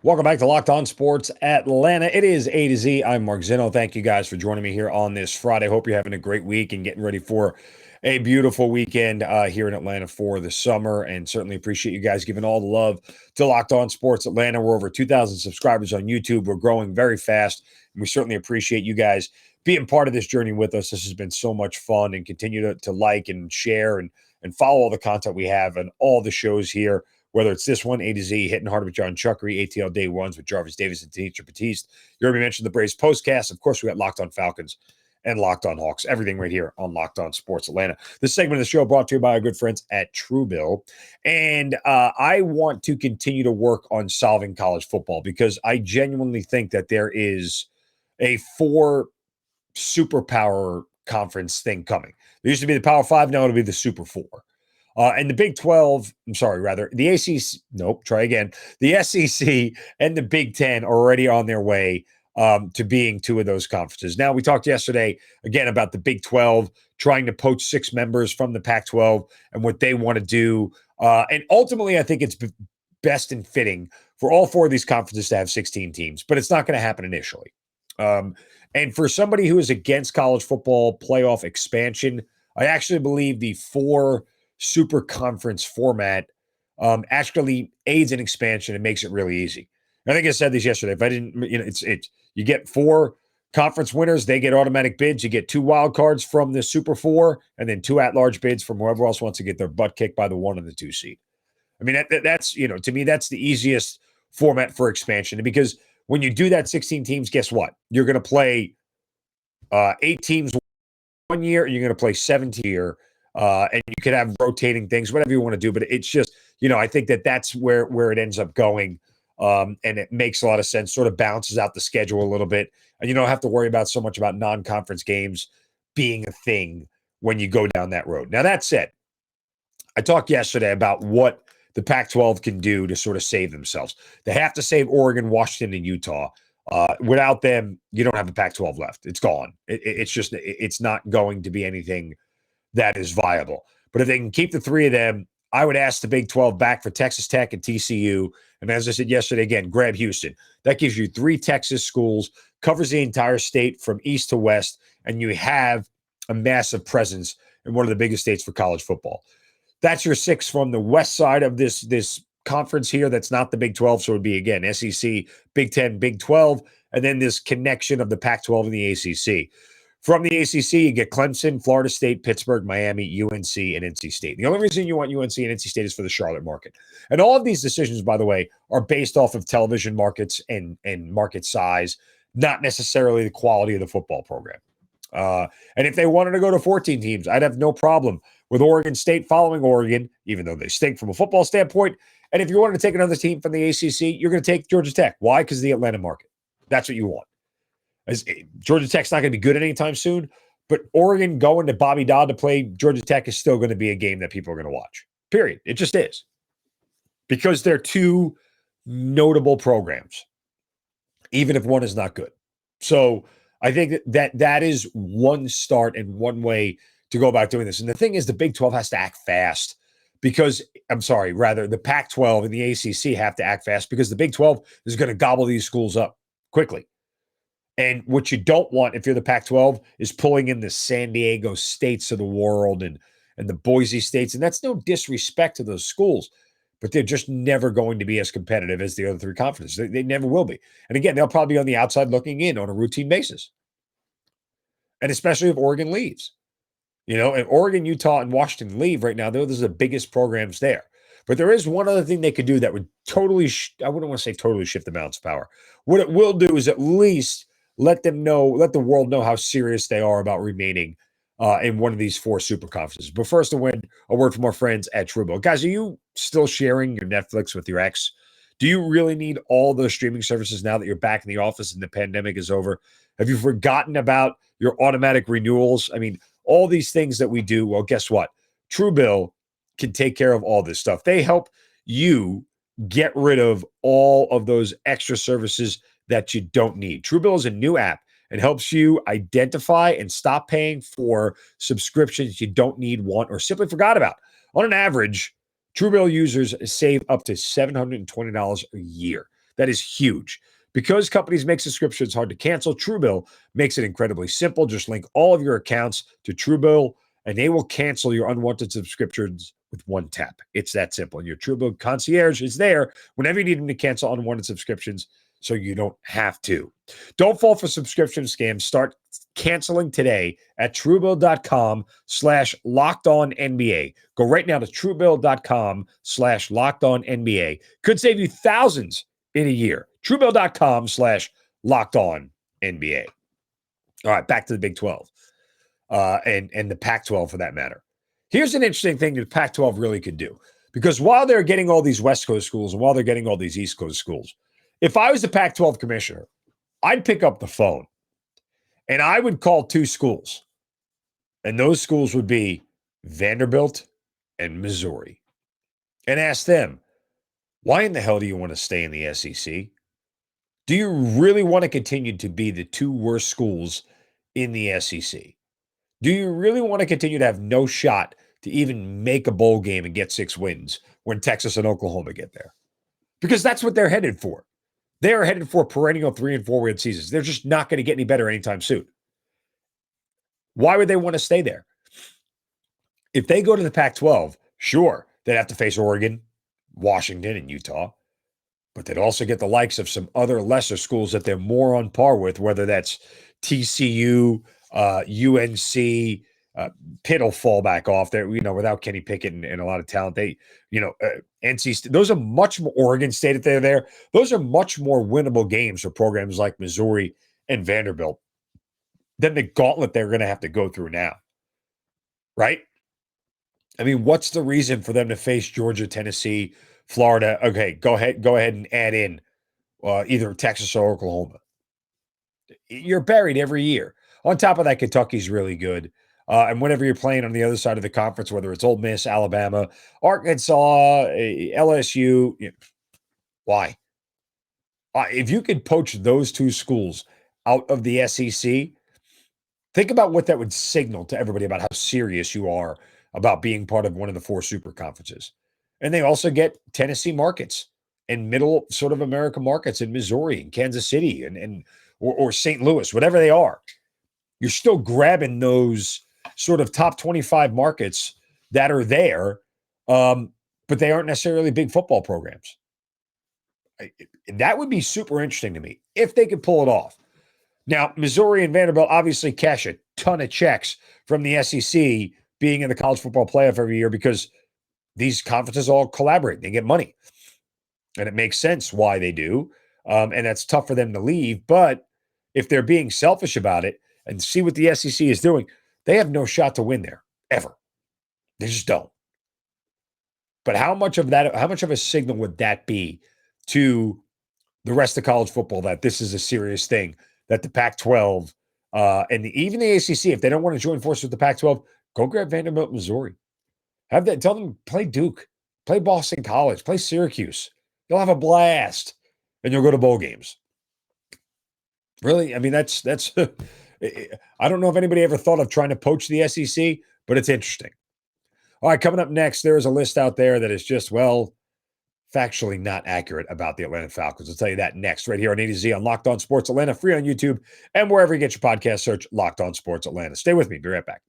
Welcome back to Locked On Sports Atlanta. It is A to Z. I'm Mark Zinno. Thank you guys for joining me here on this Friday. Hope you're having a great week and getting ready for a beautiful weekend here in Atlanta for the summer. And certainly appreciate you guys giving all the love to Locked On Sports Atlanta. We're over 2,000 subscribers on YouTube. We're growing very fast. And we certainly appreciate you guys being part of this journey with us. This has been so much fun, and continue to like and share and follow all the content we have and all the shows here. Whether it's this one, A to Z, Hitting Hard with John Chuckery, ATL Day Ones with Jarvis Davis and Tanisha Batiste. You already mentioned the Braves postcast. Of course, we got Locked On Falcons and Locked On Hawks. Everything right here on Locked On Sports Atlanta. This segment of the show brought to you by our good friends at Truebill. And I want to continue to work on solving college football because I genuinely think that there is a 4 superpower conference thing coming. There used to be the Power 5. Now it'll be the Super 4. And the Big 12, the ACC, the SEC and the Big 10 are already on their way to being 2 of those conferences. Now, we talked yesterday, again, about the Big 12 trying to poach 6 members from the Pac-12 and what they want to do. And ultimately, I think it's best and fitting for all 4 of these conferences to have 16 teams, but it's not going to happen initially. And for somebody who is against college football playoff expansion, I actually believe the 4 super conference format actually aids in expansion and makes it really easy. I think I said this yesterday. If I didn't, you get 4 conference winners, they get automatic bids. You get 2 wild cards from the Super 4, and then 2 at-large bids from whoever else wants to get their butt kicked by the 1 and the 2 seed. I mean, that's to me, that's the easiest format for expansion. And because when you do that 16 teams, guess what? You're going to play 8 teams one year, and you're going to play 17 year. And you could have rotating things, whatever you want to do. But it's just, I think that's where it ends up going. And it makes a lot of sense, sort of balances out the schedule a little bit. And you don't have to worry about so much about non-conference games being a thing when you go down that road. Now, that said, I talked yesterday about what the Pac-12 can do to sort of save themselves. They have to save Oregon, Washington, and Utah. Without them, you don't have a Pac-12 left. It's gone. It's not going to be anything that is viable. But if they can keep the 3 of them, I would ask the Big 12 back for Texas Tech and TCU. And as I said yesterday, again, grab Houston. That gives you 3 Texas schools, covers the entire state from east to west, and you have a massive presence in one of the biggest states for college football. That's your 6 from the west side of this conference here. That's not the Big 12. So it would be, again, SEC, Big 10, Big 12, and then this connection of the Pac-12 and the ACC. From the ACC, you get Clemson, Florida State, Pittsburgh, Miami, UNC, and NC State. The only reason you want UNC and NC State is for the Charlotte market. And all of these decisions, by the way, are based off of television markets and market size, not necessarily the quality of the football program. And if they wanted to go to 14 teams, I'd have no problem with Oregon State following Oregon, even though they stink from a football standpoint. And if you wanted to take another team from the ACC, you're going to take Georgia Tech. Why? Because of the Atlanta market. That's what you want. Georgia Tech's not going to be good anytime soon, but Oregon going to Bobby Dodd to play Georgia Tech is still going to be a game that people are going to watch. Period. It just is. Because they're 2 notable programs, even if one is not good. So I think that is one start and one way to go about doing this. And the thing is, the Big 12 has to act fast because, the Pac-12 and the ACC have to act fast because the Big 12 is going to gobble these schools up quickly. And what you don't want if you're the Pac-12 is pulling in the San Diego States of the world and the Boise States. And that's no disrespect to those schools, but they're just never going to be as competitive as the other 3 conferences. They never will be. And again, they'll probably be on the outside looking in on a routine basis. And especially if Oregon leaves. And Oregon, Utah, and Washington leave right now. Those are the biggest programs there. But there is one other thing they could do that would totally, I wouldn't want to say totally shift the balance of power. What it will do is at least let the world know how serious they are about remaining in one of these 4 super conferences. But first, a word from our friends at Truebill. Guys, are you still sharing your Netflix with your ex? Do you really need all those streaming services now that you're back in the office and the pandemic is over? Have you forgotten about your automatic renewals? I mean, all these things that we do, well, guess what? Truebill can take care of all this stuff. They help you get rid of all of those extra services that you don't need. Truebill is a new app and helps you identify and stop paying for subscriptions you don't need, want, or simply forgot about. On an average, Truebill users save up to $720 a year. That is huge. Because companies make subscriptions hard to cancel, Truebill makes it incredibly simple. Just link all of your accounts to Truebill, and they will cancel your unwanted subscriptions with one tap. It's that simple. And your Truebill concierge is there whenever you need them to cancel unwanted subscriptions, so you don't have to. Don't fall for subscription scams. Start canceling today at Truebill.com/LockedOnNBA. Go right now to Truebill.com/LockedOnNBA. Could save you thousands in a year. Truebill.com/LockedOnNBA. All right, back to the Big 12 and the Pac-12 for that matter. Here's an interesting thing that the Pac-12 really could do. Because while they're getting all these West Coast schools and while they're getting all these East Coast schools, if I was the Pac-12 commissioner, I'd pick up the phone and I would call two schools. And those schools would be Vanderbilt and Missouri. And ask them, why in the hell do you want to stay in the SEC? Do you really want to continue to be the two worst schools in the SEC? Do you really want to continue to have no shot to even make a bowl game and get 6 wins when Texas and Oklahoma get there? Because that's what they're headed for. They are headed for perennial 3 and 4 win seasons. They're just not going to get any better anytime soon. Why would they want to stay there? If they go to the Pac-12, sure, they'd have to face Oregon, Washington, and Utah. But they'd also get the likes of some other lesser schools that they're more on par with, whether that's TCU, UNC. Pitt will fall back off there, without Kenny Pickett and a lot of talent. NC State, those are much more, Oregon State if they're there. Those are much more winnable games for programs like Missouri and Vanderbilt than the gauntlet they're going to have to go through now. Right? I mean, what's the reason for them to face Georgia, Tennessee, Florida? Okay, go ahead and add in either Texas or Oklahoma. You're buried every year. On top of that, Kentucky's really good. And whenever you're playing on the other side of the conference, whether it's Ole Miss, Alabama, Arkansas, LSU, why? If you could poach those two schools out of the SEC, think about what that would signal to everybody about how serious you are about being part of one of the 4 super conferences. And they also get Tennessee markets and middle sort of America markets in Missouri and Kansas City or St. Louis, whatever they are. You're still grabbing those sort of top 25 markets that are there, but they aren't necessarily big football programs. That would be super interesting to me if they could pull it off. Now, Missouri and Vanderbilt obviously cash a ton of checks from the SEC being in the college football playoff every year because these conferences all collaborate. They get money. And it makes sense why they do. And that's tough for them to leave. But if they're being selfish about it and see what the SEC is doing, they have no shot to win there, ever. They just don't. But how much of a signal would that be to the rest of college football that this is a serious thing, that the Pac-12 and even the ACC, if they don't want to join forces with the Pac-12, go grab Vanderbilt, Missouri. Tell them, play Duke, play Boston College, play Syracuse. You'll have a blast, and you'll go to bowl games. Really? I mean, that's I don't know if anybody ever thought of trying to poach the SEC, but it's interesting. All right, coming up next, there is a list out there that is just, factually not accurate about the Atlanta Falcons. I'll tell you that next, right here on A to Z on Locked On Sports Atlanta, free on YouTube, and wherever you get your podcast, search Locked On Sports Atlanta. Stay with me. Be right back.